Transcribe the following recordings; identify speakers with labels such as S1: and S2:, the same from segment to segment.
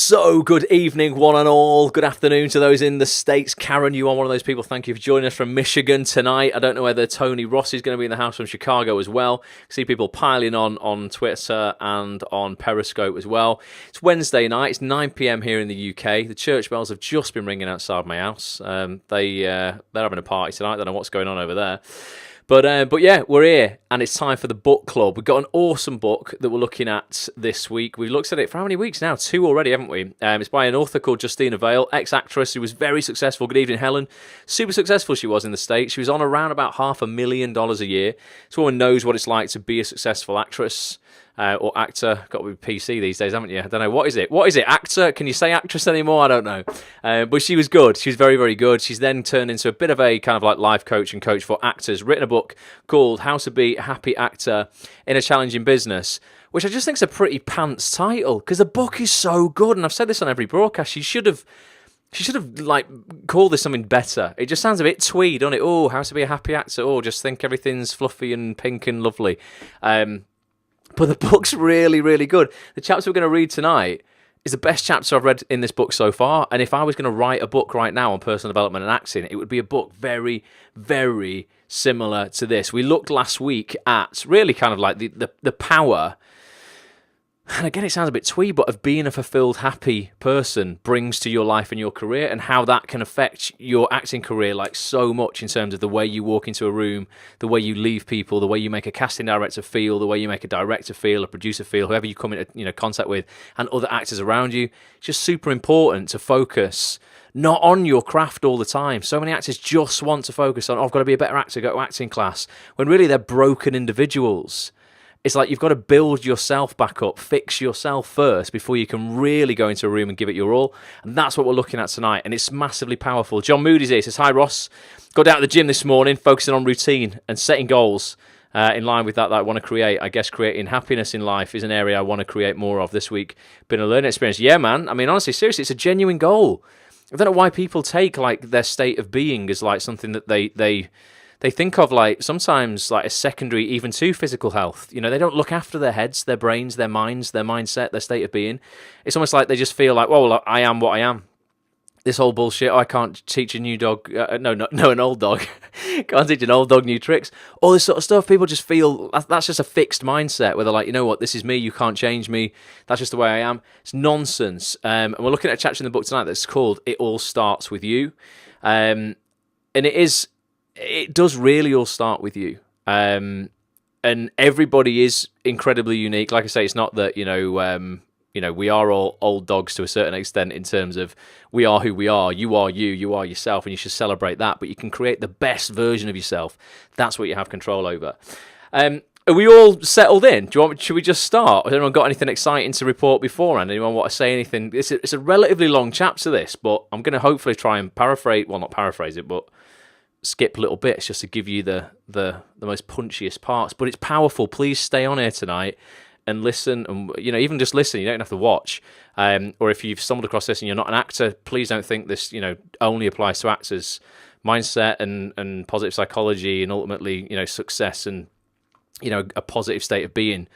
S1: So good evening, one and all. Good afternoon to those in the States. Karen, you are one of those people. Thank you for joining us from Michigan tonight. I don't know whether Tony Rossi is going to be in the house from Chicago as well. I see people piling on Twitter and on Periscope as well. It's Wednesday night. It's 9 p.m. here in the UK. The church bells have just been ringing outside my house. They're having a party tonight. I don't know what's going on over there. But yeah, we're here, and it's time for the book club. We've got an awesome book that we're looking at this week. We've looked at it for how many weeks now? 2 already, haven't we? It's by an author called Justina Vail, ex-actress who was very successful. Good evening, Helen. Super successful she was in the States. She was on around about $500,000 a year. This woman knows what it's like to be a successful actress. Or actor, got to be PC these days, haven't you? I don't know, what is it? What is it, actor? Can you say actress anymore? I don't know. But she was good. She was very, very good. She's then turned into a bit of a kind of like life coach and coach for actors, written a book called How to Be a Happy Actor in a Challenging Business, which I just think is a pretty pants title, because the book is so good, and I've said this on every broadcast. She should have like called this something better. It just sounds a bit twee, doesn't it? Oh, how to be a happy actor. Oh, just think everything's fluffy and pink and lovely. But the book's really, really good. The chapter we're going to read tonight is the best chapter I've read in this book so far. And if I was going to write a book right now on personal development and acting, it would be a book very, very similar to this. We looked last week at really kind of like the power, and again, it sounds a bit twee, but of being a fulfilled, happy person brings to your life and your career, and how that can affect your acting career like so much in terms of the way you walk into a room, the way you leave people, the way you make a casting director feel, the way you make a director feel, a producer feel, whoever you come into contact with, and other actors around you. It's just super important to focus not on your craft all the time. So many actors just want to focus on, I've got to be a better actor, go to acting class, when really they're broken individuals. It's like you've got to build yourself back up, fix yourself first before you can really go into a room and give it your all. And that's what we're looking at tonight, and it's massively powerful. John Moody's here. He says, hi, Ross. Got down to the gym this morning, focusing on routine and setting goals in line with that I want to create. I guess creating happiness in life is an area I want to create more of this week. Been a learning experience. Yeah, man. I mean, honestly, seriously, it's a genuine goal. I don't know why people take like their state of being as like something that they think of like sometimes like a secondary even to physical health. You know, they don't look after their heads, their brains, their minds, their mindset, their state of being. It's almost like they just feel like, well, I am what I am. This whole bullshit, I can't teach a new dog, an old dog. Can't teach an old dog new tricks. All this sort of stuff, people just feel that's just a fixed mindset where they're like, you know what, this is me, you can't change me. That's just the way I am. It's nonsense. And we're looking at a chapter in the book tonight that's called It All Starts With You. And it does really all start with you. And everybody is incredibly unique. Like I say, it's not that, we are all old dogs to a certain extent in terms of we are who we are. You are yourself, and you should celebrate that. But you can create the best version of yourself. That's what you have control over. Are we all settled in? Should we just start? Has anyone got anything exciting to report beforehand? Anyone want to say anything? It's a relatively long chapter, this, but I'm going to hopefully try and not paraphrase it, but skip little bits just to give you the most punchiest parts. But it's powerful. Please stay on here tonight and listen, and even just listen. You don't have to watch. Or if you've stumbled across this and you're not an actor, please don't think this only applies to actors. Mindset and positive psychology and ultimately success and a positive state of being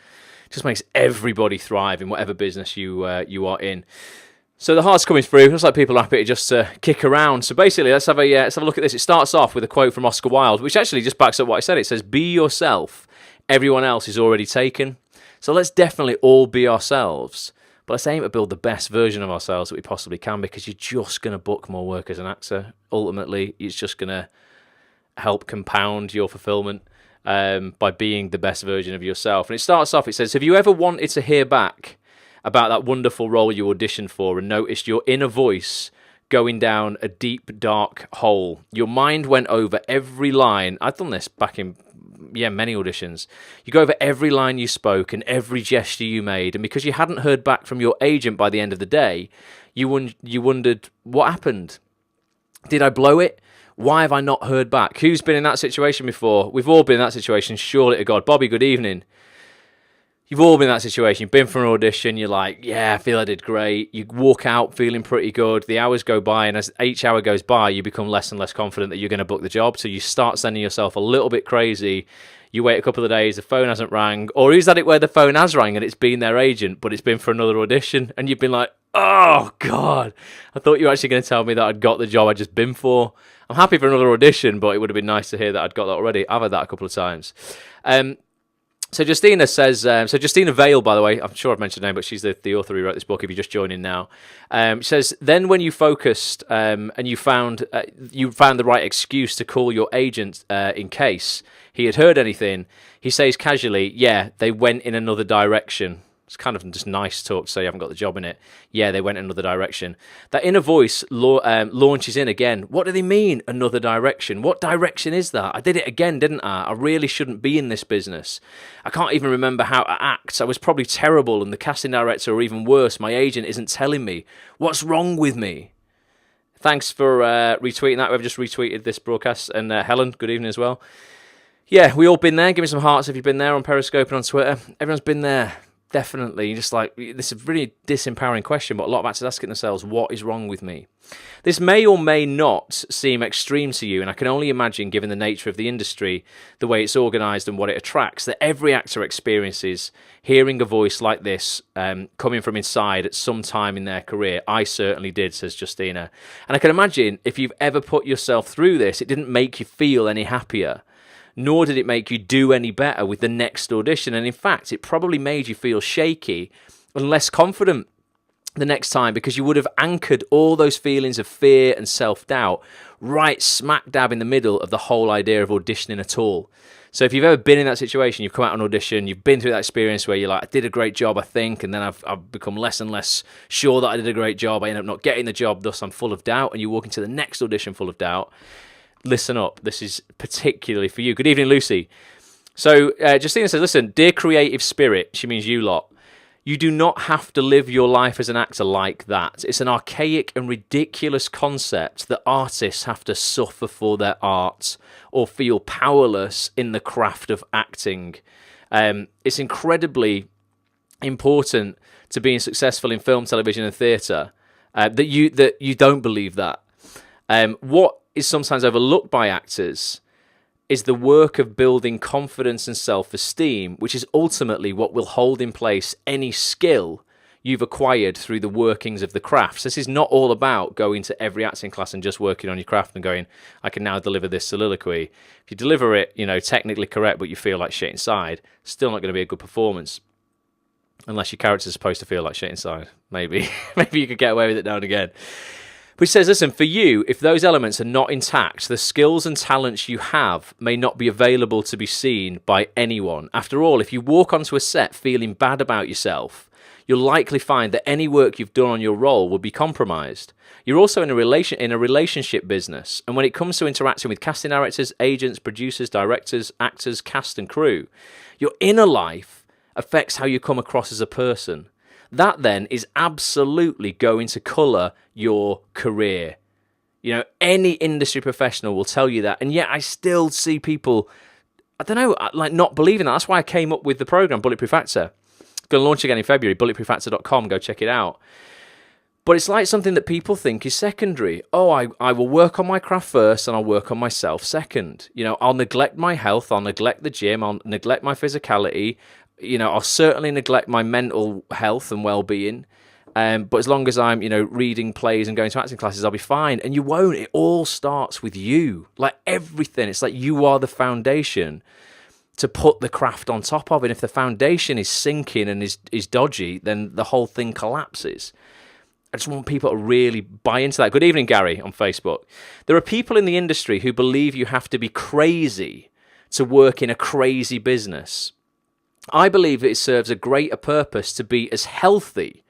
S1: just makes everybody thrive in whatever business you are in. So the heart's coming through. Looks like people are happy just to kick around. So basically, let's have a look at this. It starts off with a quote from Oscar Wilde, which actually just backs up what I said. It says, "Be yourself. Everyone else is already taken." So let's definitely all be ourselves. But let's aim to build the best version of ourselves that we possibly can, because you're just going to book more work as an actor. Ultimately, it's just going to help compound your fulfillment by being the best version of yourself. And it starts off, it says, "Have you ever wanted to hear back about that wonderful role you auditioned for and noticed your inner voice going down a deep, dark hole? Your mind went over every line." I've done this back in, many auditions. You go over every line you spoke and every gesture you made, and because you hadn't heard back from your agent by the end of the day, you wondered, what happened? Did I blow it? Why have I not heard back? Who's been in that situation before? We've all been in that situation, surely to God. Bobby, good evening. You've all been in that situation. You've been for an audition. You're like, yeah, I feel I did great. You walk out feeling pretty good. The hours go by, and as each hour goes by, you become less and less confident that you're going to book the job. So you start sending yourself a little bit crazy. You wait a couple of days, the phone hasn't rang. Or who's had it where the phone has rang and it's been their agent, but it's been for another audition? And you've been like, Oh, God. I thought you were actually going to tell me that I'd got the job I'd just been for. I'm happy for another audition, but it would have been nice to hear that I'd got that already. I've had that a couple of times. So Justina says, so Justina Vail, by the way, I'm sure I've mentioned her name, but she's the author who wrote this book, if you're just joining now. She says, then when you focused and you found the right excuse to call your agent in case he had heard anything, he says casually, yeah, they went in another direction. It's kind of just nice talk to say you haven't got the job in it. Yeah, they went in another direction. That inner voice launches in again. What do they mean, another direction? What direction is that? I did it again, didn't I? I really shouldn't be in this business. I can't even remember how to act. I was probably terrible, and the casting director, or even worse, my agent isn't telling me. What's wrong with me? Thanks for retweeting that. We've just retweeted this broadcast. And Helen, good evening as well. Yeah, we all been there. Give me some hearts if you've been there on Periscope and on Twitter. Everyone's been there. Definitely. Just like, this is a really disempowering question, but a lot of actors asking themselves, what is wrong with me? This may or may not seem extreme to you, and I can only imagine, given the nature of the industry, the way it's organised and what it attracts, that every actor experiences hearing a voice like this coming from inside at some time in their career. I certainly did, says Justina. And I can imagine if you've ever put yourself through this, it didn't make you feel any happier. Nor did it make you do any better with the next audition. And in fact, it probably made you feel shaky and less confident the next time, because you would have anchored all those feelings of fear and self-doubt right smack dab in the middle of the whole idea of auditioning at all. So if you've ever been in that situation, you've come out on audition, you've been through that experience where you're like, I did a great job, I think, and then I've become less and less sure that I did a great job. I end up not getting the job, thus I'm full of doubt, and you walk into the next audition full of doubt. Listen up, this is particularly for you. Good evening, Lucy. So Justina says, listen, dear creative spirit, she means you lot, you do not have to live your life as an actor like that. It's an archaic and ridiculous concept that artists have to suffer for their art or feel powerless in the craft of acting. It's incredibly important to being successful in film, television and theatre that you don't believe that. What is sometimes overlooked by actors is the work of building confidence and self-esteem, which is ultimately what will hold in place any skill you've acquired through the workings of the craft. So this is not all about going to every acting class and just working on your craft and going, I can now deliver this soliloquy. If you deliver it, technically correct, but you feel like shit inside, still not going to be a good performance. Unless your character's supposed to feel like shit inside. Maybe you could get away with it now and again. Which says, listen, for you, if those elements are not intact, the skills and talents you have may not be available to be seen by anyone. After all, if you walk onto a set feeling bad about yourself, you'll likely find that any work you've done on your role will be compromised. You're also in a relationship business, and when it comes to interacting with casting directors, agents, producers, directors, actors, cast and crew, your inner life affects how you come across as a person. That then is absolutely going to colour your career. Any industry professional will tell you that. And yet I still see people, I don't know, like not believing that. That's why I came up with the program, Bulletproof Actor. It's going to launch again in February, bulletproofactor.com. Go check it out. But it's like something that people think is secondary. Oh, I will work on my craft first and I'll work on myself second. I'll neglect my health. I'll neglect the gym. I'll neglect my physicality. I'll certainly neglect my mental health and well-being. But as long as I'm, reading plays and going to acting classes, I'll be fine. And you won't. It all starts with you. Like everything. It's like you are the foundation to put the craft on top of. And if the foundation is sinking and is dodgy, then the whole thing collapses. I just want people to really buy into that. Good evening, Gary, on Facebook. There are people in the industry who believe you have to be crazy to work in a crazy business. I believe it serves a greater purpose to be as healthy,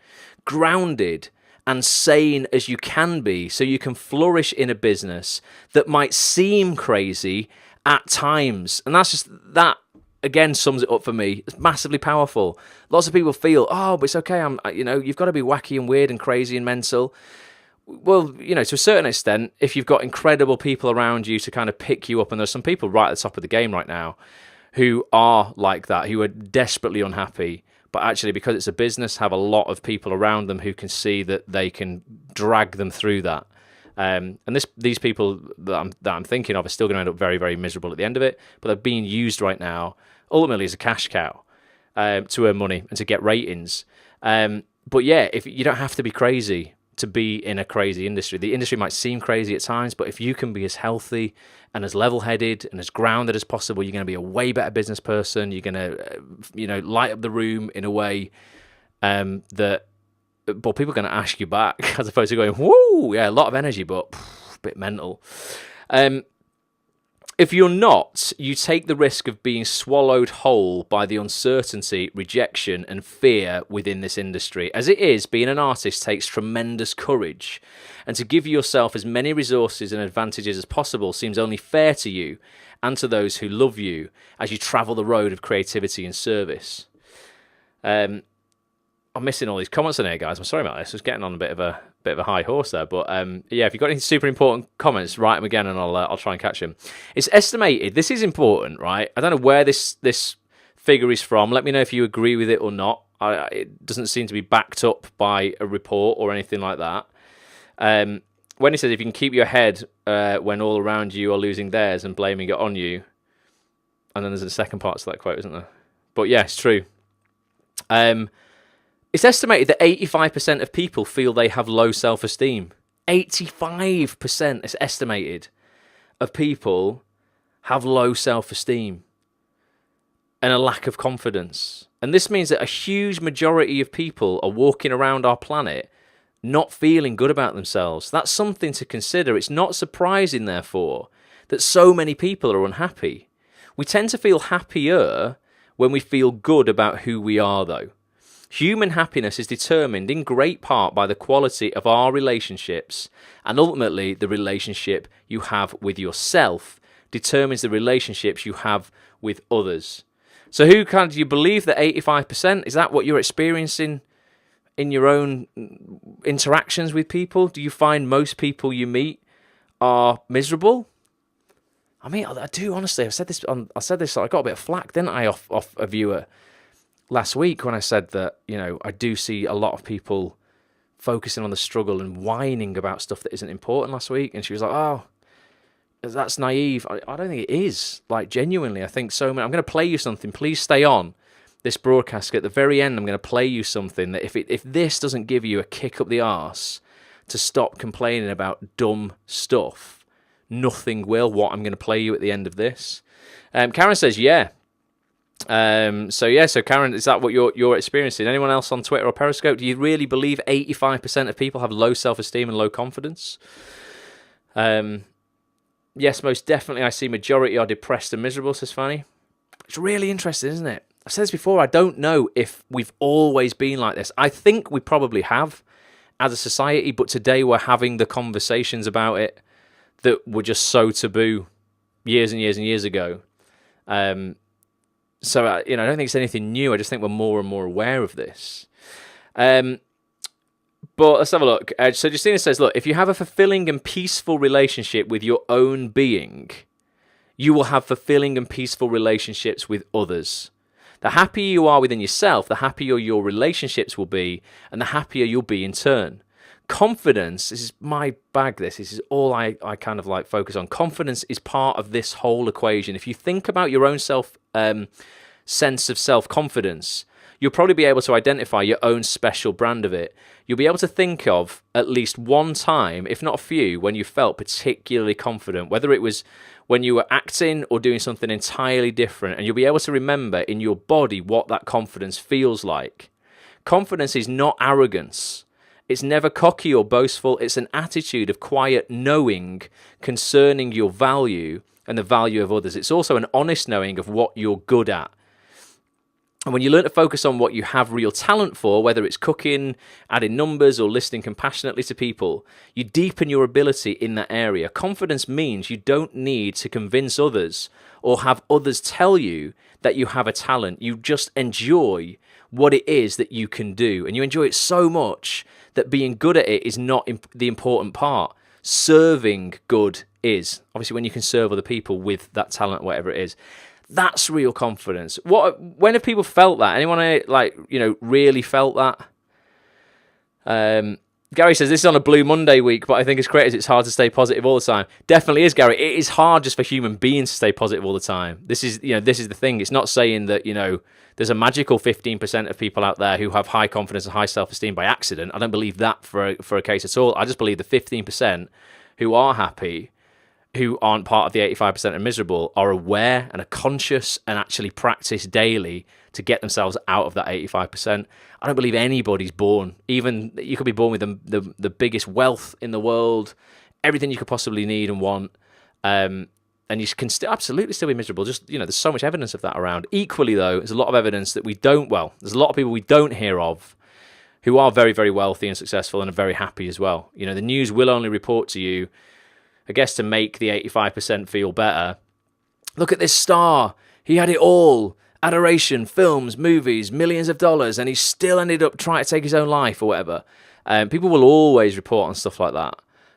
S1: grounded, and sane as you can be so you can flourish in a business that might seem crazy at times. And that again sums it up for me. It's massively powerful. Lots of people feel, but it's okay. You've got to be wacky and weird and crazy and mental. Well, to a certain extent, if you've got incredible people around you to kind of pick you up, and there's some people right at the top of the game right now who are like that, who are desperately unhappy, but actually because it's a business, have a lot of people around them who can see that they can drag them through that. And these people that I'm thinking of are still going to end up very, very miserable at the end of it, but they're being used right now ultimately as a cash cow to earn money and to get ratings. But yeah, if you don't have to be crazy to be in a crazy industry. The industry might seem crazy at times, but if you can be as healthy and as level-headed and as grounded as possible, you're going to be a way better business person. You're going to, light up the room in a way that, but people are going to ask you back as opposed to going, whoa, yeah, a lot of energy, but a bit mental. If you're not, you take the risk of being swallowed whole by the uncertainty, rejection, and fear within this industry. As it is, being an artist takes tremendous courage, and to give yourself as many resources and advantages as possible seems only fair to you and to those who love you as you travel the road of creativity and service. I'm missing all these comments in here, guys. I'm sorry about this. I was getting on a bit of a high horse there, but yeah, if you've got any super important comments, write them again, and I'll try and catch them. It's estimated. This is important, right? I don't know where this figure is from. Let me know if you agree with it or not. It doesn't seem to be backed up by a report or anything like that. When he says if you can keep your head when all around you are losing theirs and blaming it on you, and then there's a second part to that quote, isn't there? But yeah, it's true. It's estimated that 85% of people feel they have low self-esteem. 85% is estimated of people have low self-esteem and a lack of confidence. And this means that a huge majority of people are walking around our planet not feeling good about themselves. That's something to consider. It's not surprising, therefore, that so many people are unhappy. We tend to feel happier when we feel good about who we are, though. Human happiness is determined in great part by the quality of our relationships, and ultimately the relationship you have with yourself determines the relationships you have with others. So do you believe that 85%? Is that what you're experiencing in your own interactions with people? Do you find most people you meet are miserable? I mean, I do, honestly. I said this, I got a bit of flack, didn't I, off a viewer last week when I said that, I do see a lot of people focusing on the struggle and whining about stuff that isn't important last week. And she was like, oh, that's naive. I don't think it is. Like, genuinely, I think so many. I'm going to play you something. Please stay on this broadcast. At the very end, I'm going to play you something that if this doesn't give you a kick up the arse to stop complaining about dumb stuff, nothing will. What I'm going to play you at the end of this. Karen says, yeah. So Karen, is that what you're experiencing? Anyone else on Twitter or Periscope? Do you really believe 85% of people have low self-esteem and low confidence? Yes, most definitely. I see majority are depressed and miserable, says Fanny. It's really interesting, isn't it? I've said this before. I don't know if we've always been like this. I think we probably have as a society, but today we're having the conversations about it that were just so taboo years and years and years ago. So, I don't think it's anything new. I just think we're more and more aware of this. But let's have a look. So Justina says, look, if you have a fulfilling and peaceful relationship with your own being, you will have fulfilling and peaceful relationships with others. The happier you are within yourself, the happier your relationships will be, and the happier you'll be in turn. Confidence, this is my bag, this is all I kind of like focus on. Confidence is part of this whole equation. If you think about your own sense of self-confidence, you'll probably be able to identify your own special brand of it. You'll be able to think of at least one time, if not a few, when you felt particularly confident, whether it was when you were acting or doing something entirely different, and you'll be able to remember in your body what that confidence feels like. Confidence is not arrogance. It's never cocky or boastful. It's an attitude of quiet knowing concerning your value and the value of others. It's also an honest knowing of what you're good at. And when you learn to focus on what you have real talent for, whether it's cooking, adding numbers, or listening compassionately to people, you deepen your ability in that area. Confidence means you don't need to convince others or have others tell you that you have a talent. You just enjoy what it is that you can do. And you enjoy it so much that being good at it is not the important part. Serving good is. Obviously, when you can serve other people with that talent, whatever it is. That's real confidence. When have people felt that? Anyone really felt that? Gary says, this is on a Blue Monday week, but I think as creators, it's hard to stay positive all the time. Definitely is, Gary. It is hard just for human beings to stay positive all the time. This is the thing. It's not saying that, there's a magical 15% of people out there who have high confidence and high self-esteem by accident. I don't believe that for a case at all. I just believe the 15% who are happy, who aren't part of the 85% are miserable, are aware and are conscious and actually practice daily to get themselves out of that 85%. I don't believe anybody's born. Even you could be born with the biggest wealth in the world, everything you could possibly need and want, and you can absolutely still be miserable. Just, there's so much evidence of that around. Equally, though, there's a lot of evidence that there's a lot of people we don't hear of who are very, very wealthy and successful and are very happy as well. The news will only report to you, I guess, to make the 85% feel better. Look at this star. He had it all. Adoration, films, movies, millions of dollars, and he still ended up trying to take his own life or whatever. People will always report on stuff like that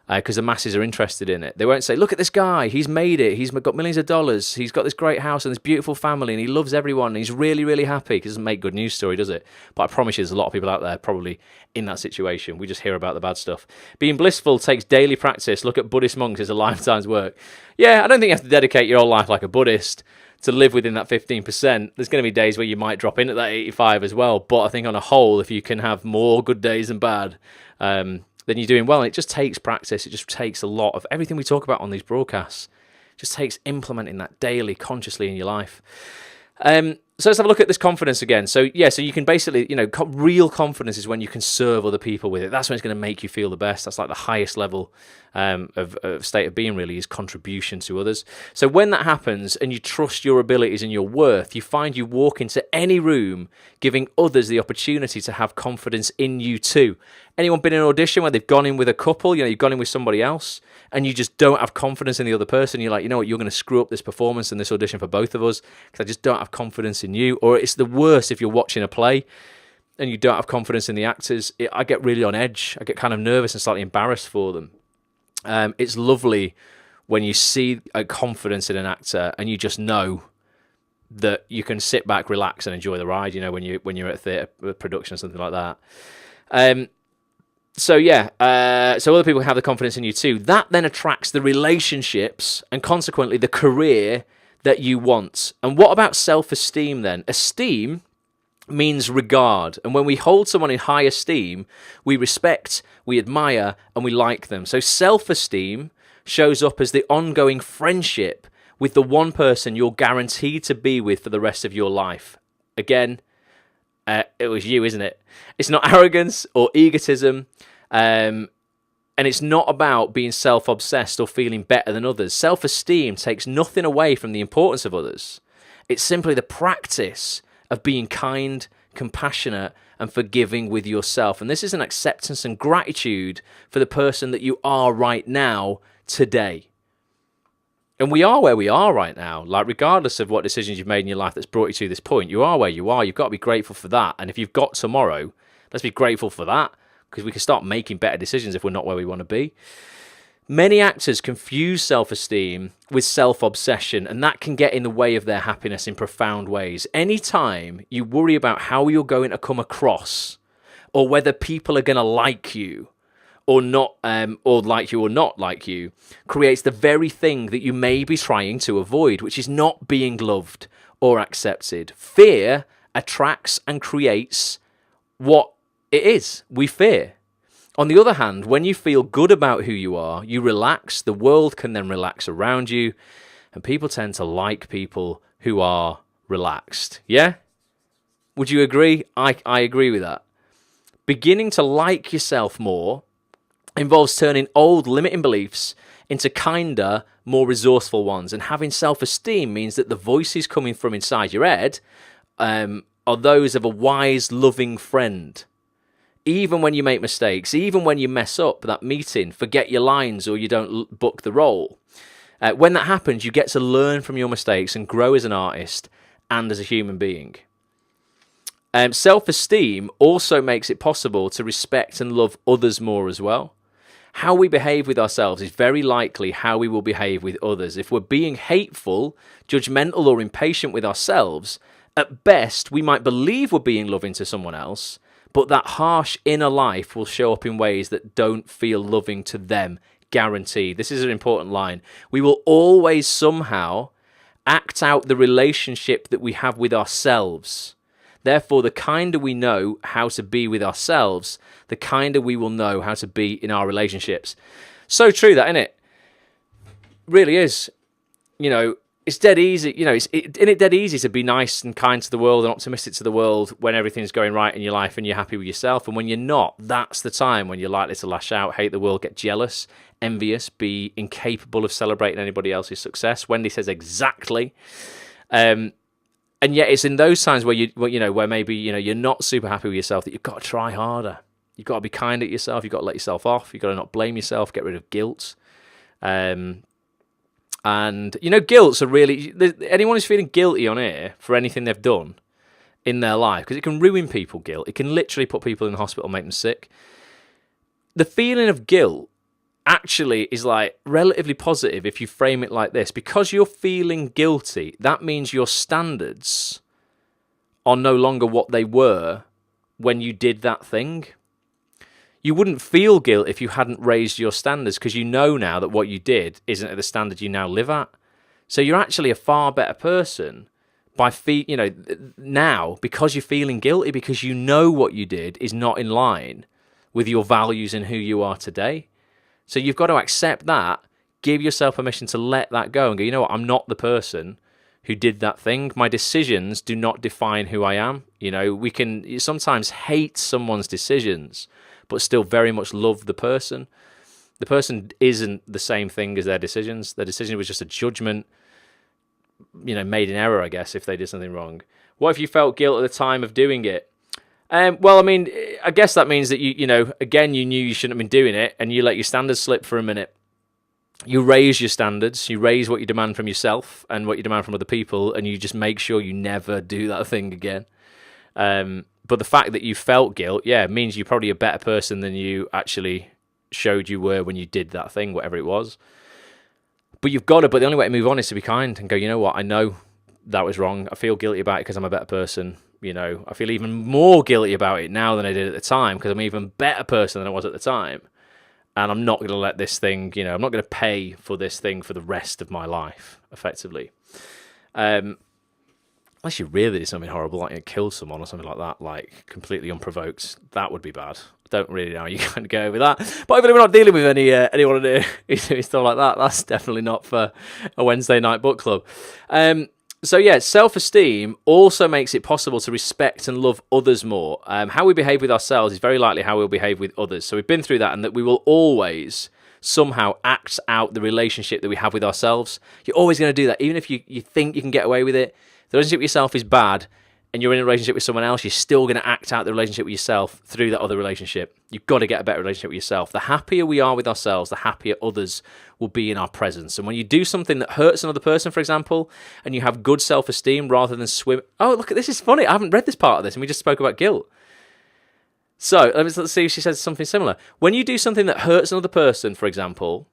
S1: because the masses are interested in it. They won't say, look at this guy. He's made it. He's got millions of dollars. He's got this great house and this beautiful family, and he loves everyone. And he's really, really happy. It doesn't make good news story, does it? But I promise you there's a lot of people out there probably in that situation. We just hear about the bad stuff. Being blissful takes daily practice. Look at Buddhist monks. It's a lifetime's work. Yeah, I don't think you have to dedicate your whole life like a Buddhist to live within that 15%. There's going to be days where you might drop in at that 85 as well. But I think on a whole, if you can have more good days than bad, then you're doing well. And it just takes practice. It just takes a lot of everything we talk about on these broadcasts. It just takes implementing that daily, consciously in your life. So let's have a look at this confidence again. So you can basically, real confidence is when you can serve other people with it. That's when it's going to make you feel the best. That's like the highest level of state of being, really, is contribution to others. So when that happens and you trust your abilities and your worth, you find you walk into any room giving others the opportunity to have confidence in you too. Anyone been in an audition where they've gone in with a couple, you've gone in with somebody else, and you just don't have confidence in the other person? You're like, you know what, you're going to screw up this performance and this audition for both of us because I just don't have confidence in you. Or it's the worst if you're watching a play and you don't have confidence in the actors. I get really on edge. I get kind of nervous and slightly embarrassed for them. It's lovely when you see a confidence in an actor and you just know that you can sit back, relax, and enjoy the ride. When you're at a theatre production or something like that. So other people have the confidence in you too. That then attracts the relationships and consequently the career that you want. And what about self-esteem then? Esteem means regard. And when we hold someone in high esteem, we respect, we admire, and we like them. So self-esteem shows up as the ongoing friendship with the one person you're guaranteed to be with for the rest of your life. Again, it was you, isn't it? It's not arrogance or egotism, and it's not about being self-obsessed or feeling better than others. Self-esteem takes nothing away from the importance of others. It's simply the practice of being kind, compassionate, and forgiving with yourself. And this is an acceptance and gratitude for the person that you are right now, today. And we are where we are right now. Like, regardless of what decisions you've made in your life that's brought you to this point, you are where you are. You've got to be grateful for that. And if you've got tomorrow, let's be grateful for that, because we can start making better decisions if we're not where we want to be. Many actors confuse self-esteem with self-obsession, and that can get in the way of their happiness in profound ways. Anytime you worry about how you're going to come across, or whether people are going to like you, or not, or like you or not like you, creates the very thing that you may be trying to avoid, which is not being loved or accepted. Fear attracts and creates what it is we fear. On the other hand, when you feel good about who you are, you relax, the world can then relax around you, and people tend to like people who are relaxed. Yeah? Would you agree? I agree with that. Beginning to like yourself more involves turning old limiting beliefs into kinder, more resourceful ones. And having self-esteem means that the voices coming from inside your head are those of a wise, loving friend. Even when you make mistakes, even when you mess up that meeting, forget your lines, or you don't book the role. When that happens, you get to learn from your mistakes and grow as an artist and as a human being. Self-esteem also makes it possible to respect and love others more as well. How we behave with ourselves is very likely how we will behave with others. If we're being hateful, judgmental, or impatient with ourselves, at best we might believe we're being loving to someone else, But that harsh inner life will show up in ways that don't feel loving to them, guaranteed. This is an important line. We will always somehow act out the relationship that we have with ourselves. Therefore, the kinder we know how to be with ourselves, the kinder we will know how to be in our relationships. So true, that, isn't it? Really is. You know, it's dead easy. You know, isn't it dead easy to be nice and kind to the world and optimistic to the world when everything's going right in your life and you're happy with yourself? And when you're not, that's the time when you're likely to lash out, hate the world, get jealous, envious, be incapable of celebrating anybody else's success. Wendy says exactly. And yet it's in those times where maybe, you're not super happy with yourself that you've got to try harder. You've got to be kind at yourself. You've got to let yourself off. You've got to not blame yourself, get rid of guilt. And, guilt's anyone who's feeling guilty on here for anything they've done in their life, because it can ruin people, guilt. It can literally put people in the hospital, make them sick. The feeling of guilt actually is like relatively positive if you frame it like this. Because you're feeling guilty, that means your standards are no longer what they were when you did that thing. You wouldn't feel guilt if you hadn't raised your standards, because you know now that what you did isn't at the standard you now live at. So you're actually a far better person now, because you're feeling guilty, because you know what you did is not in line with your values and who you are today. So you've got to accept that, give yourself permission to let that go and go, you know what, I'm not the person who did that thing. My decisions do not define who I am. We can sometimes hate someone's decisions, but still very much love the person. The person isn't the same thing as their decisions. Their decision was just a judgment, made in error, I guess, if they did something wrong. What if you felt guilt at the time of doing it? I guess that means that you knew you shouldn't have been doing it, and you let your standards slip for a minute. You raise your standards, you raise what you demand from yourself and what you demand from other people, and you just make sure you never do that thing again. But the fact that you felt guilt, means you're probably a better person than you actually showed you were when you did that thing, whatever it was. But the only way to move on is to be kind and go, you know what, I know that was wrong. I feel guilty about it because I'm a better person. I feel even more guilty about it now than I did at the time, because I'm an even better person than I was at the time. And I'm not going to let this thing, I'm not going to pay for this thing for the rest of my life, effectively. Unless you really did something horrible, like you killed someone or something like that, like completely unprovoked, that would be bad. I don't really know how you can go with that. But hopefully we're not dealing with anyone who's doing stuff like that. That's definitely not for a Wednesday night book club. Self-esteem also makes it possible to respect and love others more. How we behave with ourselves is very likely how we'll behave with others. So we've been through that, and that we will always somehow act out the relationship that we have with ourselves. You're always going to do that, even if you think you can get away with it. If the relationship with yourself is bad and you're in a relationship with someone else, you're still going to act out the relationship with yourself through that other relationship. You've got to get a better relationship with yourself. The happier we are with ourselves, the happier others will be in our presence. And when you do something that hurts another person, for example, and you have good self-esteem rather than swim... Oh, look, this is funny. I haven't read this part of this, and we just spoke about guilt. So, let's see if she says something similar. When you do something that hurts another person, for example,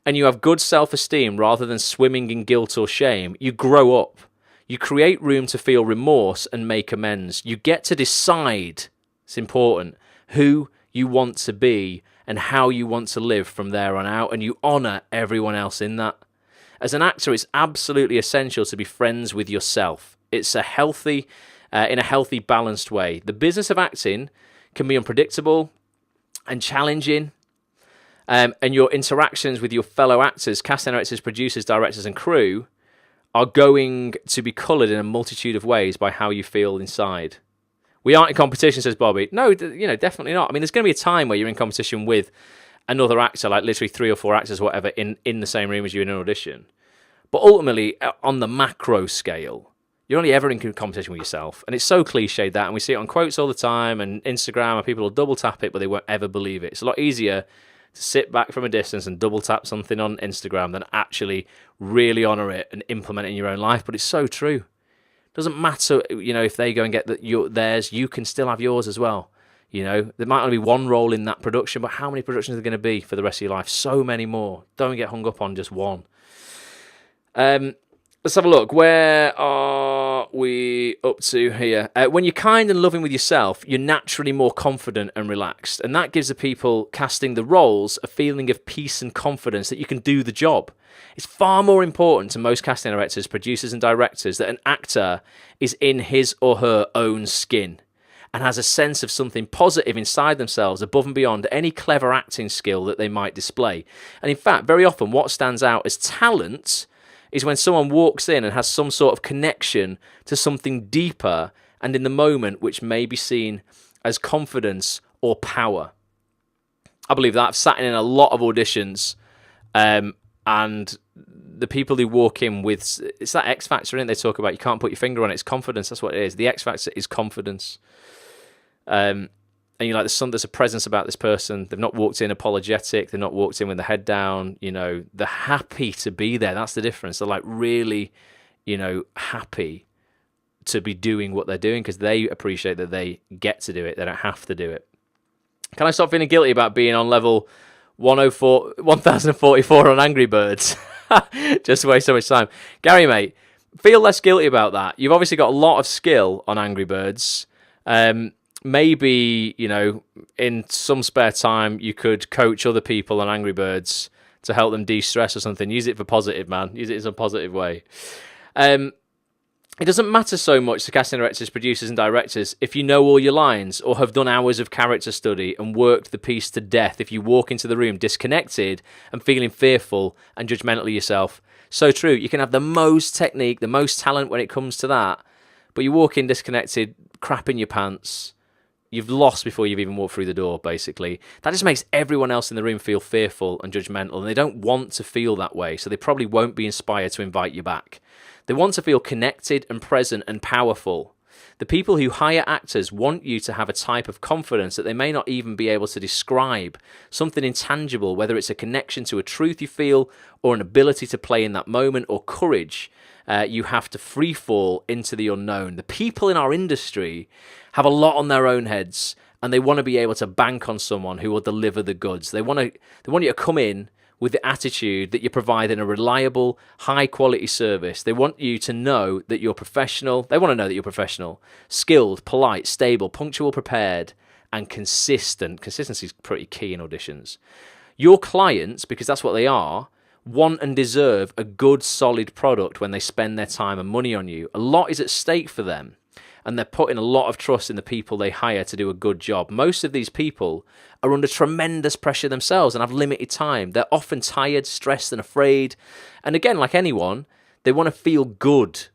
S1: and you have good self-esteem rather than swimming in guilt or shame, you grow up. You create room to feel remorse and make amends. You get to decide, it's important, who you want to be and how you want to live from there on out, and you honour everyone else in that. As an actor, it's absolutely essential to be friends with yourself. It's in a healthy, balanced way. The business of acting can be unpredictable and challenging, and your interactions with your fellow actors, casting directors, producers, directors, and crew are going to be coloured in a multitude of ways by how you feel inside. We aren't in competition, says Bobby. No, definitely not. I mean, there's going to be a time where you're in competition with another actor, like literally 3 or 4 actors, whatever, in the same room as you in an audition. But ultimately, on the macro scale, you're only ever in competition with yourself. And it's so cliched that, and we see it on quotes all the time, and Instagram, and people will double tap it, but they won't ever believe it. It's a lot easier to sit back from a distance and double tap something on Instagram than actually really honour it and implement it in your own life. But it's so true. Doesn't matter, if they go and get theirs, you can still have yours as well. There might only be one role in that production, but how many productions are there going to be for the rest of your life? So many more. Don't get hung up on just one. Let's have a look. Where are we up to here? When you're kind and loving with yourself, you're naturally more confident and relaxed. And that gives the people casting the roles a feeling of peace and confidence that you can do the job. It's far more important to most casting directors, producers, and directors that an actor is in his or her own skin and has a sense of something positive inside themselves above and beyond any clever acting skill that they might display. And in fact, very often what stands out as talent is when someone walks in and has some sort of connection to something deeper and in the moment which may be seen as confidence or power. I believe that. I've sat in a lot of auditions and the people who walk in with, it's that X factor in it they talk about. You can't put your finger on it. It's confidence. That's what it is. The X factor is confidence. And you're like, there's a presence about this person. They've not walked in apologetic. They've not walked in with the head down. They're happy to be there. That's the difference. They're like really, happy to be doing what they're doing because they appreciate that they get to do it. They don't have to do it. Can I stop feeling guilty about being on level 1044 on Angry Birds? Just to waste so much time. Gary, mate, feel less guilty about that. You've obviously got a lot of skill on Angry Birds. Maybe, in some spare time, you could coach other people on Angry Birds to help them de-stress or something. Use it for positive, man. Use it in a positive way. It doesn't matter so much to casting directors, producers, and directors if you know all your lines or have done hours of character study and worked the piece to death if you walk into the room disconnected and feeling fearful and judgmental of yourself. So true. You can have the most technique, the most talent when it comes to that, but you walk in disconnected, crap in your pants. You've lost before you've even walked through the door, basically. That just makes everyone else in the room feel fearful and judgmental, and they don't want to feel that way, so they probably won't be inspired to invite you back. They want to feel connected and present and powerful. The people who hire actors want you to have a type of confidence that they may not even be able to describe, something intangible, whether it's a connection to a truth you feel or an ability to play in that moment or courage. You have to free fall into the unknown. The people in our industry have a lot on their own heads, and they want to be able to bank on someone who will deliver the goods. They want you to come in with the attitude that you're providing a reliable, high-quality service. They want you to know that you're professional. They want to know that you're professional, skilled, polite, stable, punctual, prepared, and consistent. Consistency is pretty key in auditions. Your clients, because that's what they are, want and deserve a good, solid product when they spend their time and money on you. A lot is at stake for them, and they're putting a lot of trust in the people they hire to do a good job. Most of these people are under tremendous pressure themselves and have limited time. They're often tired, stressed, and afraid. And again, like anyone, they want to feel good.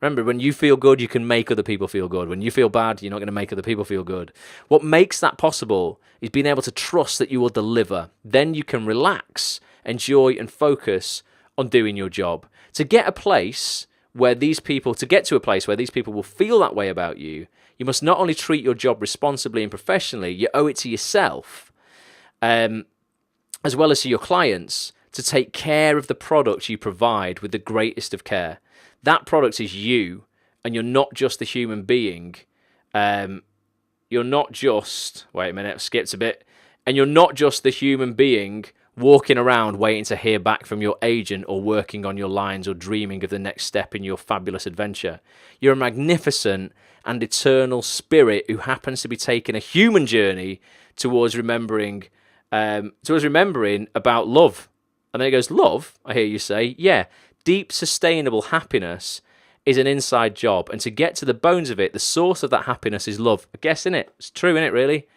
S1: Remember, when you feel good, you can make other people feel good. When you feel bad, you're not going to make other people feel good. What makes that possible is being able to trust that you will deliver. Then you can relax, enjoy, and focus on doing your job. To get to a place where these people will feel that way about you, you must not only treat your job responsibly and professionally, you owe it to yourself, as well as to your clients, to take care of the product you provide with the greatest of care. That product is you, and you're not just a human being. You're not just... Wait a minute, I've skipped a bit. And you're not just the human being walking around waiting to hear back from your agent or working on your lines or dreaming of the next step in your fabulous adventure. You're a magnificent and eternal spirit who happens to be taking a human journey towards remembering about love. And then it goes, love, I hear you say. Yeah, deep, sustainable happiness is an inside job. And to get to the bones of it, the source of that happiness is love. I guess, innit? It's true, innit, really?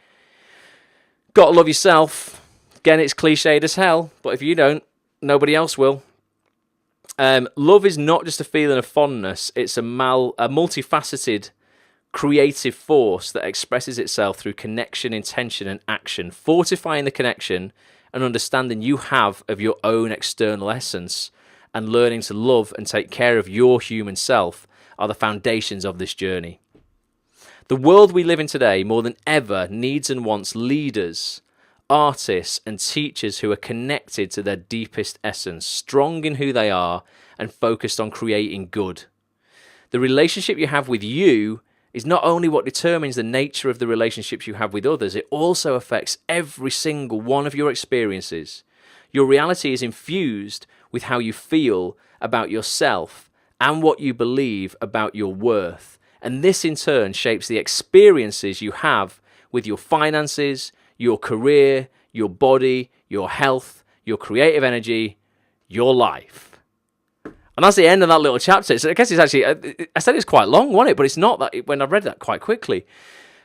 S1: Got to love yourself. Again, it's cliched as hell, but if you don't, nobody else will. Love is not just a feeling of fondness. It's a multifaceted, creative force that expresses itself through connection, intention, and action, fortifying the connection and understanding you have of your own external essence and learning to love and take care of your human self are the foundations of this journey. The world we live in today, more than ever, needs and wants leaders, artists and teachers who are connected to their deepest essence, strong in who they are and focused on creating good. The relationship you have with you is not only what determines the nature of the relationships you have with others, it also affects every single one of your experiences. Your reality is infused with how you feel about yourself and what you believe about your worth. And this in turn shapes the experiences you have with your finances, your career, your body, your health, your creative energy, your life. And that's the end of that little chapter. So I guess it's actually, I said it's quite long, wasn't it? But it's not that, when I read that quite quickly.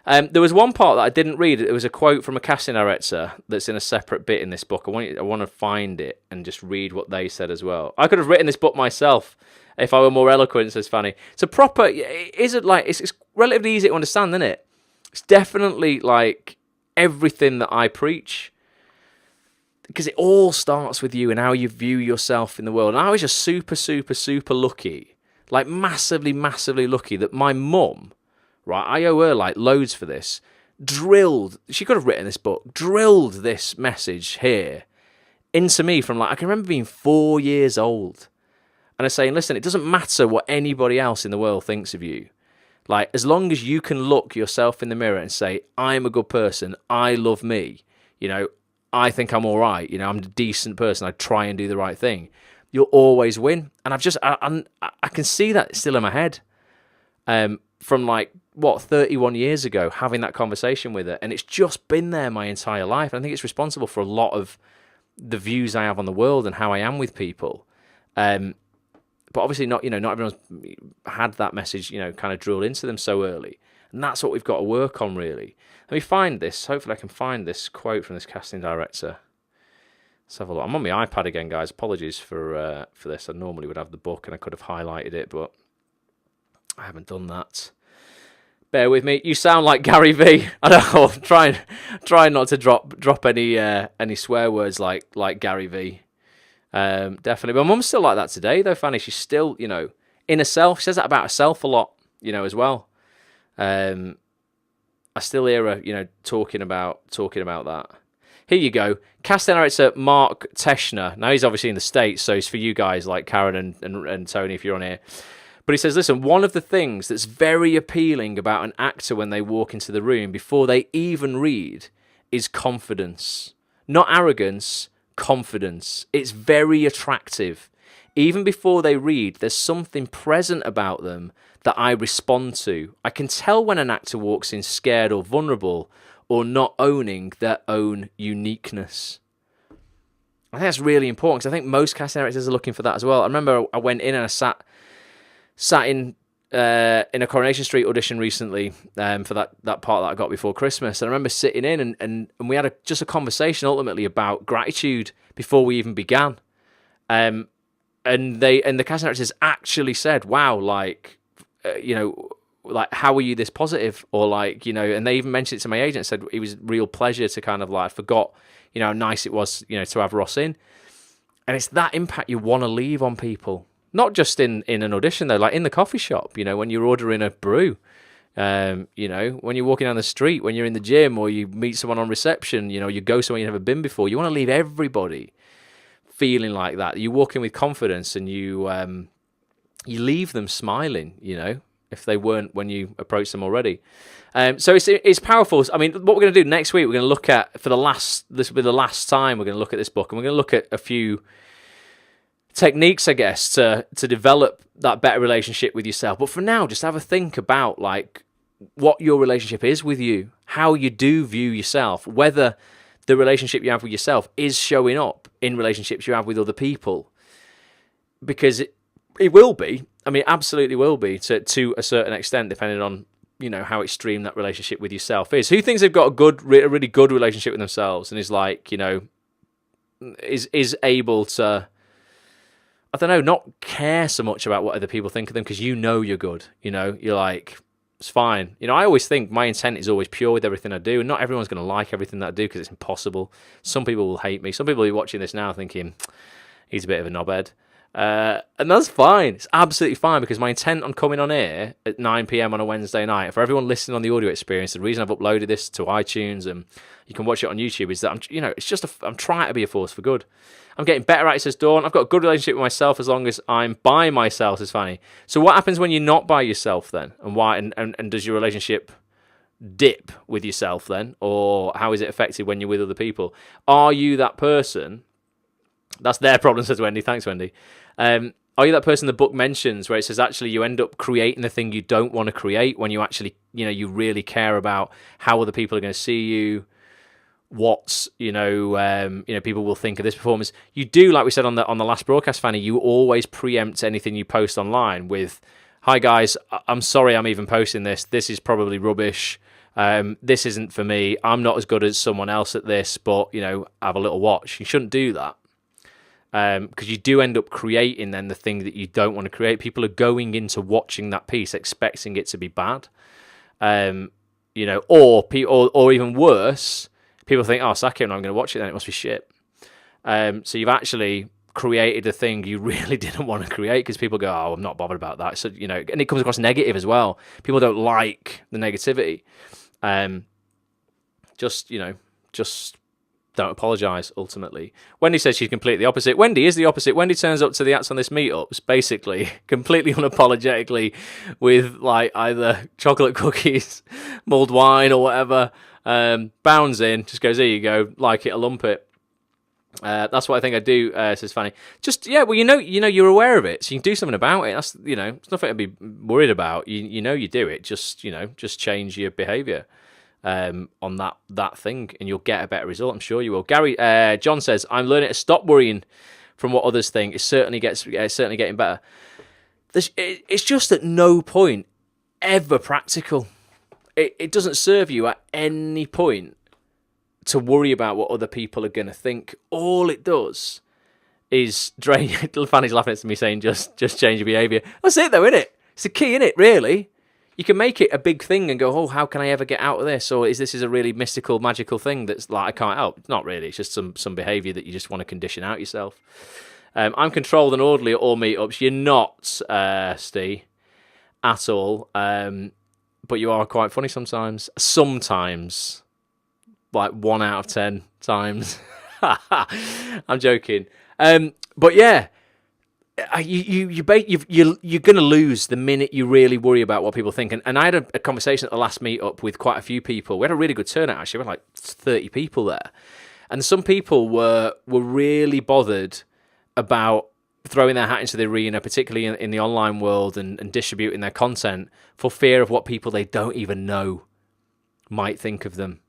S1: There was one part that I didn't read. It was a quote from a casting director that's in a separate bit in this book. I want to find it and just read what they said as well. I could have written this book myself if I were more eloquent, says Fanny. It's a proper, it's relatively easy to understand, isn't it? It's definitely like everything that I preach, because it all starts with you and how you view yourself in the world. And I was just super, super, super lucky, like massively, massively lucky that my mum, right, I owe her like loads for this, she could have written this book, drilled this message here into me from like, I can remember being 4 years old. And I'm saying, listen, it doesn't matter what anybody else in the world thinks of you. Like, as long as you can look yourself in the mirror and say, I'm a good person, I love me, I think I'm all right, I'm a decent person, I try and do the right thing, you'll always win. And I can see that still in my head from 31 years ago, having that conversation with her. And it's just been there my entire life. And I think it's responsible for a lot of the views I have on the world and how I am with people. But obviously not everyone's had that message, kind of drilled into them so early. And that's what we've got to work on, really. Let me find this. Hopefully I can find this quote from this casting director. Let's have a look. I'm on my iPad again, guys. Apologies for this. I normally would have the book and I could have highlighted it, but I haven't done that. Bear with me. You sound like Gary V. I know. Trying not to drop any swear words like Gary V. Definitely. My mum's still like that today, though, Fanny. She's still, in herself. She says that about herself a lot, as well. I still hear her, talking about that. Here you go. Casting director Mark Teschner. Now, he's obviously in the States, so it's for you guys like Karen and Tony if you're on here. But he says, listen, one of the things that's very appealing about an actor when they walk into the room before they even read is confidence. Not arrogance, confidence. It's very attractive. Even before they read, there's something present about them that I respond to. I can tell when an actor walks in scared or vulnerable or not owning their own uniqueness. I think that's really important because I think most casting directors are looking for that as well. I remember I went in and I sat in a Coronation Street audition recently for that part that I got before Christmas. And I remember sitting in and we had just a conversation ultimately about gratitude before we even began. And the casting directors actually said, wow, how are you this positive? Or and they even mentioned it to my agent, said it was a real pleasure to kind of I forgot, how nice it was, to have Ross in. And it's that impact you want to leave on people. Not just in an audition, though, like in the coffee shop, when you're ordering a brew, when you're walking down the street, when you're in the gym or you meet someone on reception, you go somewhere you've never been before. You want to leave everybody feeling like that. You walk in with confidence and you leave them smiling, if they weren't when you approached them already. So it's powerful. I mean, what we're going to do next week, we're going to look at, this will be the last time we're going to look at this book, and we're going to look at a few techniques, I guess, to develop that better relationship with yourself. But for now, just have a think about what your relationship is with you, how you do view yourself, whether the relationship you have with yourself is showing up in relationships you have with other people. Because it will be. I mean, it absolutely will be to a certain extent, depending on how extreme that relationship with yourself is. Who thinks they've got a really good relationship with themselves and is is able to, I don't know, not care so much about what other people think of them because you're good. You're like, it's fine. I always think my intent is always pure with everything I do, and not everyone's going to like everything that I do because it's impossible. Some people will hate me. Some people will be watching this now thinking, he's a bit of a knobhead. And that's fine. It's absolutely fine because my intent on coming on here at 9 p.m. on a Wednesday night, for everyone listening on the audio experience, the reason I've uploaded this to iTunes and you can watch it on YouTube is that I'm trying to be a force for good. I'm getting better at it, says Dawn. I've got a good relationship with myself as long as I'm by myself, says Fanny. So what happens when you're not by yourself then? And why? And does your relationship dip with yourself then? Or how is it affected when you're with other people? Are you that person? That's their problem, says Wendy. Thanks, Wendy. Are you that person the book mentions where it says actually you end up creating the thing you don't want to create when you actually, you really care about how other people are going to see you, what people will think of this performance. You do, like we said on the last broadcast, Fanny, you always preempt anything you post online with, "Hi guys, I'm sorry I'm even posting this. This is probably rubbish. This isn't for me. I'm not as good as someone else at this, but have a little watch." You shouldn't do that. Because you do end up creating then the thing that you don't want to create. People are going into watching that piece expecting it to be bad, or even worse, people think, "Oh, sack it, I'm not going to watch it. Then it must be shit." So you've actually created a thing you really didn't want to create because people go, "Oh, I'm not bothered about that." So and it comes across negative as well. People don't like the negativity. Just don't apologise, ultimately. Wendy says she's completely the opposite. Wendy is the opposite. Wendy turns up to the acts on this meetups, basically, completely unapologetically, with like either chocolate cookies, mulled wine, or whatever. Bounds in, just goes, "Here you go, like it or lump it." That's what I think I do, says Fanny. Just, well, you're aware of it, so you can do something about it. That's, it's nothing to be worried about. You do it, just change your behaviour. On that thing, and you'll get a better result. I'm sure you will. John says, "I'm learning to stop worrying from what others think. It's certainly getting better." It's just at no point ever practical. It doesn't serve you at any point to worry about what other people are going to think. All it does is drain. Fanny's laughing at me saying, "Just change your behaviour." That's it, though, isn't it? It's the key, isn't it? Really. You can make it a big thing and go, "Oh, how can I ever get out of this?" Or is this a really mystical, magical thing that's like I can't help? It's not really. It's just some behaviour that you just want to condition out yourself. I'm controlled and orderly at all meetups. You're not, Steve, at all. But you are quite funny sometimes. Sometimes, like 1 out of 10 times. I'm joking. But yeah. You're going to lose the minute you really worry about what people think. And I had a conversation at the last meetup with quite a few people. We had a really good turnout, actually. We had like 30 people there. And some people were really bothered about throwing their hat into the arena, particularly in the online world, and distributing their content for fear of what people they don't even know might think of them.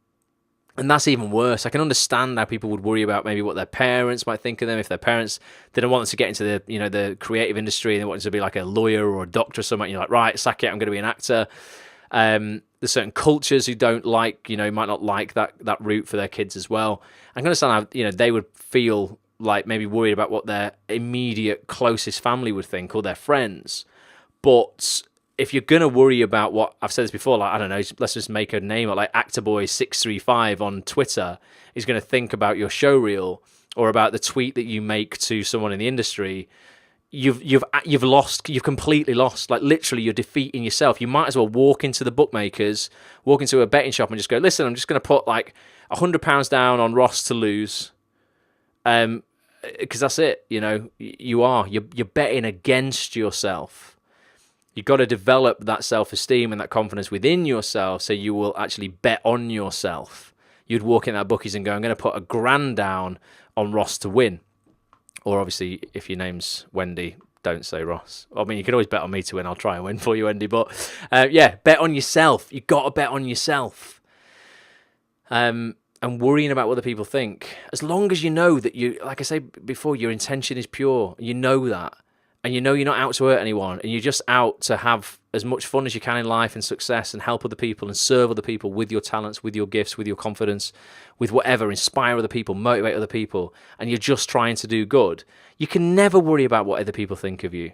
S1: And that's even worse. I can understand how people would worry about maybe what their parents might think of them if their parents didn't want them to get into the creative industry and they wanted to be like a lawyer or a doctor or something. And you're like, "Right, sack it, I'm going to be an actor." There's certain cultures who don't like, might not like that route for their kids as well. I can understand how, they would feel like maybe worried about what their immediate closest family would think or their friends. But if you're going to worry about what, I've said this before, like, I don't know, let's just make a name, like ActorBoy635 on Twitter is going to think about your show reel or about the tweet that you make to someone in the industry. You've completely lost. Like, literally, you're defeating yourself. You might as well walk into the bookmakers, walk into a betting shop and just go, "Listen, I'm just going to put like £100 down on Ross to lose." Because that's it, you're betting against yourself. You've got to develop that self-esteem and that confidence within yourself so you will actually bet on yourself. You'd walk in that bookies and go, "I'm going to put £1,000 down on Ross to win." Or obviously, if your name's Wendy, don't say Ross. I mean, you can always bet on me to win. I'll try and win for you, Wendy. But bet on yourself. You've got to bet on yourself. And worrying about what other people think. As long as you know that like I said before, your intention is pure. You know that. And you're not out to hurt anyone, and you're just out to have as much fun as you can in life and success and help other people and serve other people with your talents, with your gifts, with your confidence, with whatever, inspire other people, motivate other people, and you're just trying to do good. You can never worry about what other people think of you.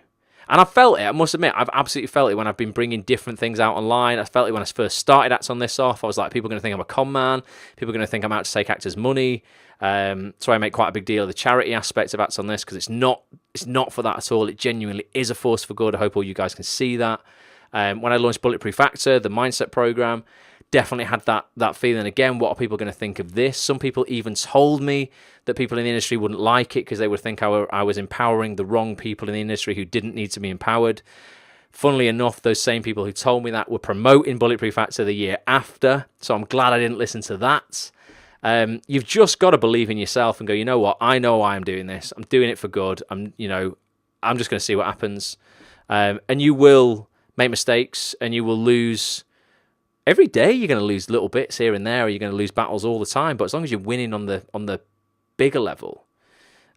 S1: And I've felt it, I must admit, I've absolutely felt it when I've been bringing different things out online. I felt it when I first started Acts on This Off. I was like, people are going to think I'm a con man. People are going to think I'm out to take actors' money. So I make quite a big deal of the charity aspect of Acts on This because it's not for that at all. It genuinely is a force for good. I hope all you guys can see that. When I launched Bulletproof Actor, the mindset program, definitely had that feeling. Again, what are people going to think of this? Some people even told me that people in the industry wouldn't like it because they would think I was empowering the wrong people in the industry who didn't need to be empowered. Funnily enough, those same people who told me that were promoting Bulletproof Actor the year after, so I'm glad I didn't listen to that. You've just got to believe in yourself and go, "You know what? I know why I'm doing this. I'm doing it for good. I'm just going to see what happens. And you will make mistakes, and you will lose. Every day you're going to lose little bits here and there, or you're going to lose battles all the time. But as long as you're winning on the bigger level,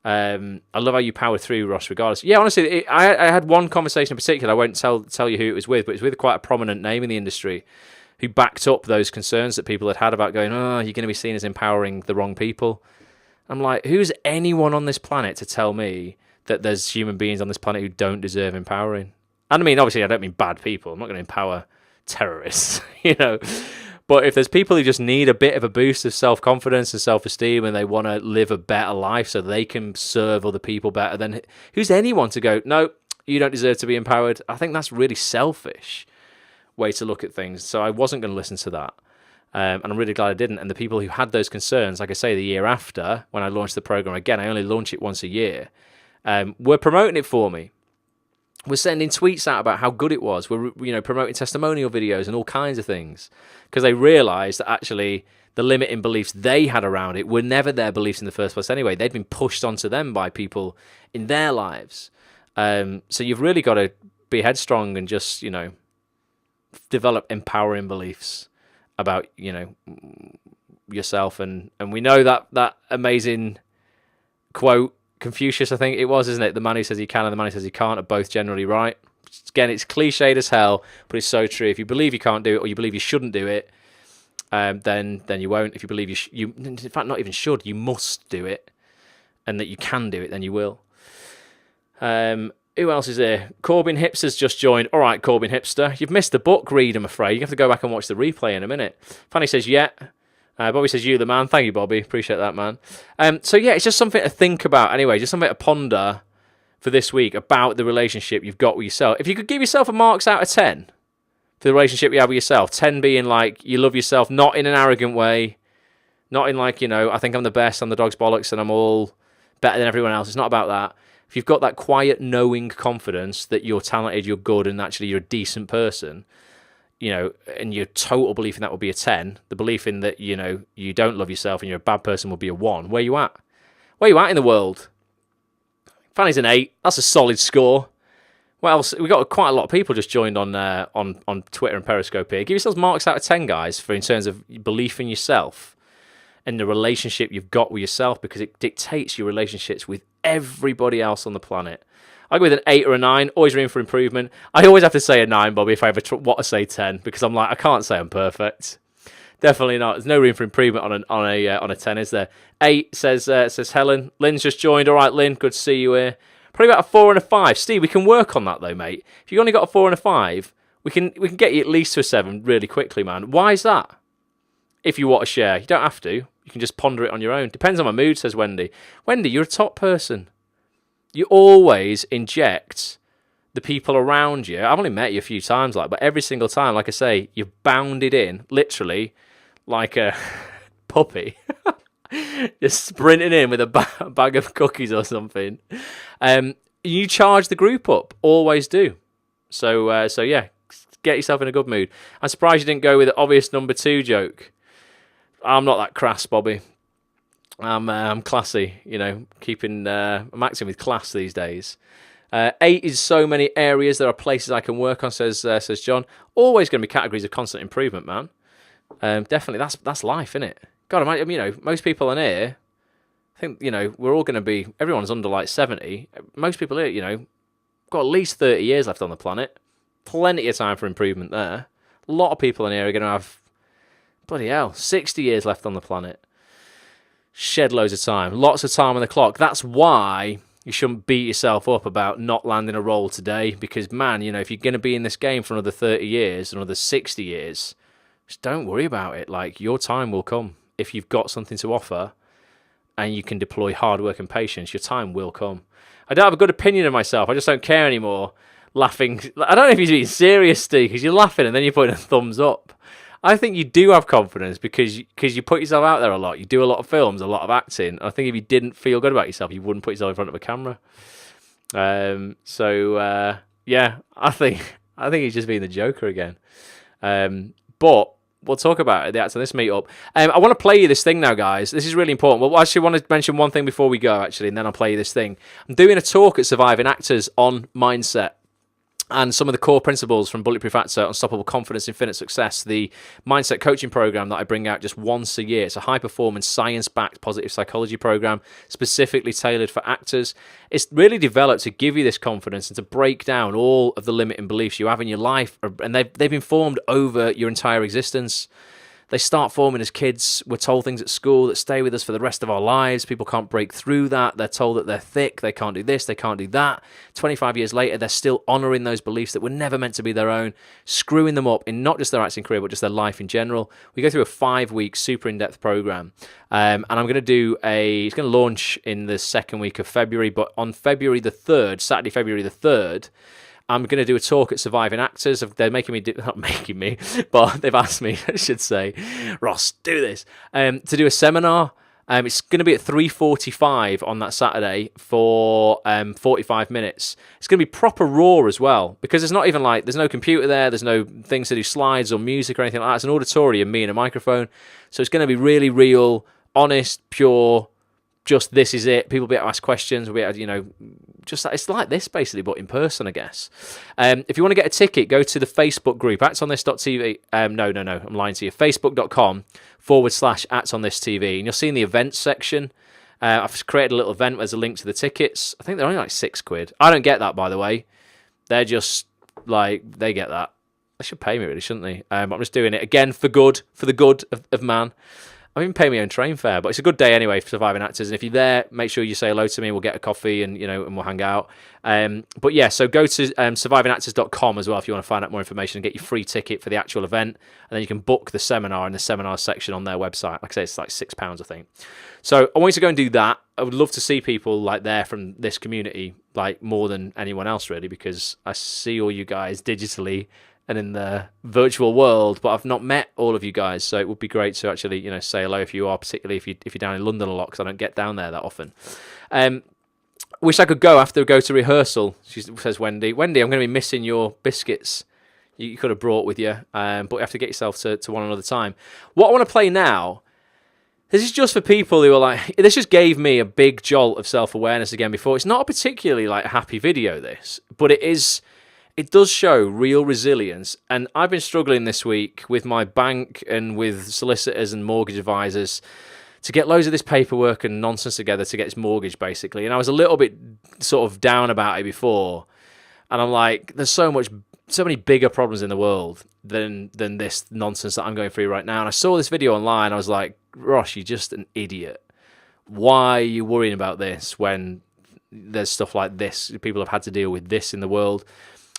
S1: I love how you power through, Ross, regardless. Yeah, honestly, I had one conversation in particular. I won't tell you who it was with, but it was with quite a prominent name in the industry who backed up those concerns that people had about going, oh, you're going to be seen as empowering the wrong people. I'm like, who's anyone on this planet to tell me that there's human beings on this planet who don't deserve empowering? And I mean, obviously, I don't mean bad people. I'm not going to empower terrorists, But if there's people who just need a bit of a boost of self-confidence and self-esteem, and they want to live a better life so they can serve other people better, then who's anyone to go, no, you don't deserve to be empowered? I think that's really selfish way to look at things. So I wasn't going to listen to that. And I'm really glad I didn't. And the people who had those concerns, like I say, the year after, when I launched the program again, I only launch it once a year, were promoting it for me. We're sending tweets out about how good it was. We're promoting testimonial videos and all kinds of things, because they realised that actually the limiting beliefs they had around it were never their beliefs in the first place anyway. They'd been pushed onto them by people in their lives. So you've really got to be headstrong and just, develop empowering beliefs about, yourself. And we know that amazing quote, Confucius, I think it was, isn't it? The man who says he can and the man who says he can't are both generally right. Again, it's cliched as hell, but it's so true. If you believe you can't do it, or you believe you shouldn't do it, then you won't. If you believe you in fact, not even should, you must do it, and that you can do it, then you will. Who else is here? Corbin Hipster's just joined. All right, Corbin Hipster, you've missed the book read, I'm afraid. You have to go back and watch the replay in a minute. Fanny says, yeah. Bobby says, you the man. Thank you, Bobby. Appreciate that, man. So yeah, it's just something to think about anyway, just something to ponder for this week about the relationship you've got with yourself. If you could give yourself a marks out of 10 for the relationship you have with yourself, 10 being like you love yourself, not in an arrogant way, not in like, I think I'm the best, I'm the dog's bollocks, and I'm all better than everyone else. It's not about that. If you've got that quiet, knowing confidence that you're talented, you're good, and actually you're a decent person, and your total belief in that will be a 10. The belief in that, you don't love yourself and you're a bad person will be a 1. Where you at? Where you at in the world? Fanny's an 8. That's a solid score. What else? We've got quite a lot of people just joined on Twitter and Periscope here. Give yourselves marks out of 10, guys, in terms of belief in yourself and the relationship you've got with yourself, because it dictates your relationships with everybody else on the planet. I go with an 8 or a 9, always room for improvement. I always have to say a 9, Bobby, if I ever want to say 10, because I'm like, I can't say I'm perfect. Definitely not. There's no room for improvement on a 10, is there? 8 says Helen. Lynn's just joined. All right, Lynn, good to see you here. Probably about a 4 and a 5. Steve, we can work on that though, mate. If you've only got a 4 and a 5, we can get you at least to a 7 really quickly, man. Why is that? If you want to share, you don't have to. You can just ponder it on your own. Depends on my mood, says Wendy. Wendy, you're a top person. You always inject the people around you. I've only met you a few times, but every single time, like I say, you've bounded in, literally, like a puppy. Just sprinting in with a bag of cookies or something. You charge the group up. Always do. So yeah, get yourself in a good mood. I'm surprised you didn't go with the obvious number 2 joke. I'm not that crass, Bobby. I'm classy, keeping. I'm acting with class these days. 8 is so many areas. There are places I can work on, says John. Always going to be categories of constant improvement, man. Definitely, that's life, isn't it? God, most people on here, I think, we're all going to be. Everyone's under like 70. Most people here, got at least 30 years left on the planet. Plenty of time for improvement there. A lot of people in here are going to have, bloody hell, 60 years left on the planet. Shed loads of time. Lots of time on the clock. That's why you shouldn't beat yourself up about not landing a role today, because, man, if you're going to be in this game for another 30 years, another 60 years, just don't worry about it. Like, your time will come. If you've got something to offer and you can deploy hard work and patience, your time will come. I don't have a good opinion of myself. I just don't care anymore. Laughing. I don't know if you're being serious, Steve, because you're laughing and then you're putting a thumbs up. I think you do have confidence because you put yourself out there a lot. You do a lot of films, a lot of acting. I think if you didn't feel good about yourself, you wouldn't put yourself in front of a camera. Yeah, I think he's just being the Joker again. But we'll talk about it at the Acts on This meetup. I want to play you this thing now, guys. This is really important. Well, I actually want to mention one thing before we go, actually, and then I'll play you this thing. I'm doing a talk at Surviving Actors on mindset and some of the core principles from Bulletproof Actor, Unstoppable Confidence, Infinite Success, the mindset coaching program that I bring out just once a year. It's a high-performance, science-backed positive psychology program specifically tailored for actors. It's really developed to give you this confidence and to break down all of the limiting beliefs you have in your life, and they've been formed over your entire existence. They start forming as kids. We're told things at school that stay with us for the rest of our lives. People can't break through that. They're told that they're thick. They can't do this. They can't do that. 25 years later, they're still honouring those beliefs that were never meant to be their own, screwing them up in not just their acting career, but just their life in general. We go through a 5-week super in-depth program. And I'm going to it's going to launch in the second week of February. But on February the 3rd, Saturday, February the 3rd, I'm going to do a talk at Surviving Actors. They're making me, not making me, but they've asked me, I should say, Ross, do this, to do a seminar. It's going to be at 3:45 on that Saturday for 45 minutes. It's going to be proper raw as well, because there's not even there's no computer there, there's no things to do slides or music or anything like that. It's an auditorium, me and a microphone. So it's going to be really real, honest, pure, just this is it. People will be able to ask questions. We'll be able to, just it's like this basically, but in person, I guess. If you want to get a ticket, go to the Facebook group, actsonthis.tv. No, I'm lying to you. Facebook.com/actsonthistv. And you'll see in the events section, I've created a little event where there's a link to the tickets. I think they're only like £6. I don't get that, by the way. They're just they get that. They should pay me, really, shouldn't they? I'm just doing it again for the good of man. I even pay my own train fare, but it's a good day anyway for Surviving Actors. And if you're there, make sure you say hello to me. We'll get a coffee and and we'll hang out. But yeah, so go to survivingactors.com as well if you want to find out more information and get your free ticket for the actual event. And then you can book the seminar in the seminar section on their website. Like I say, it's like £6, I think. So I want you to go and do that. I would love to see people there from this community, more than anyone else really, because I see all you guys digitally and in the virtual world, but I've not met all of you guys, so it would be great to actually, say hello if you are, particularly if you're down in London a lot, because I don't get down there that often. Wish I could go to rehearsal, says Wendy. Wendy, I'm going to be missing your biscuits you could have brought with you, but you have to get yourself to one another time. What I want to play now, this is just for people who are this just gave me a big jolt of self-awareness again before. It's not a particularly happy video, this, but it does show real resilience, and I've been struggling this week with my bank and with solicitors and mortgage advisors to get loads of this paperwork and nonsense together to get this mortgage, basically. And I was a little bit sort of down about it before, and I'm there's so many bigger problems in the world than this nonsense that I'm going through right now. And I saw this video online. I was like, Ross, you're just an idiot. Why are you worrying about this when there's stuff like this? People have had to deal with this in the world.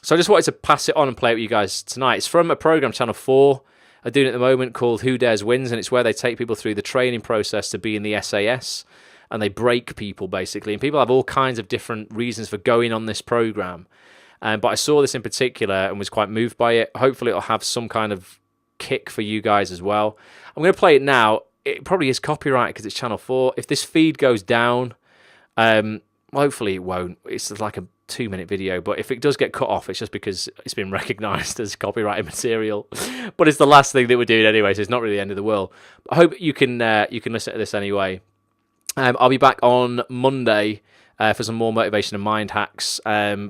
S1: So I just wanted to pass it on and play it with you guys tonight. It's from a program Channel 4 are doing at the moment called Who Dares Wins, and it's where they take people through the training process to be in the SAS, and they break people, basically. And people have all kinds of different reasons for going on this program. But I saw this in particular and was quite moved by it. Hopefully it'll have some kind of kick for you guys as well. I'm going to play it now. It probably is copyright because it's Channel 4. If this feed goes down, hopefully it won't. It's like a 2-minute video, but if it does get cut off, it's just because it's been recognised as copyrighted material. But it's the last thing that we're doing anyway, so it's not really the end of the world. I hope you can listen to this anyway. I'll be back on Monday for some more motivation and mind hacks.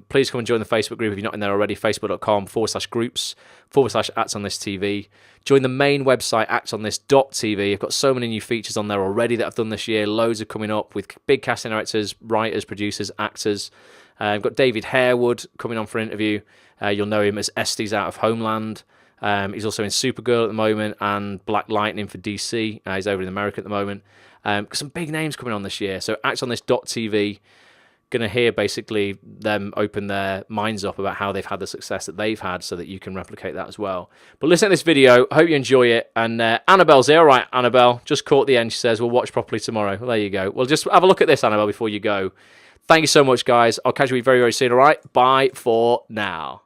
S1: Please come and join the Facebook group if you're not in there already, facebook.com/groups/actsonthistv. Join the main website, actsonthis.tv. I've got so many new features on there already that I've done this year. Loads are coming up with big casting directors, writers, producers, actors. I've got David Harewood coming on for an interview. You'll know him as Estes out of Homeland. He's also in Supergirl at the moment and Black Lightning for DC. He's over in America at the moment. Some big names coming on this year. So actsonthis.tv, going to hear basically them open their minds up about how they've had the success that they've had so that you can replicate that as well. But listen to this video. Hope you enjoy it. And Annabelle's here. All right, Annabelle. Just caught the end. She says, we'll watch properly tomorrow. Well, there you go. Well, just have a look at this, Annabelle, before you go. Thank you so much, guys. I'll catch you very, very soon, all right? Bye for now.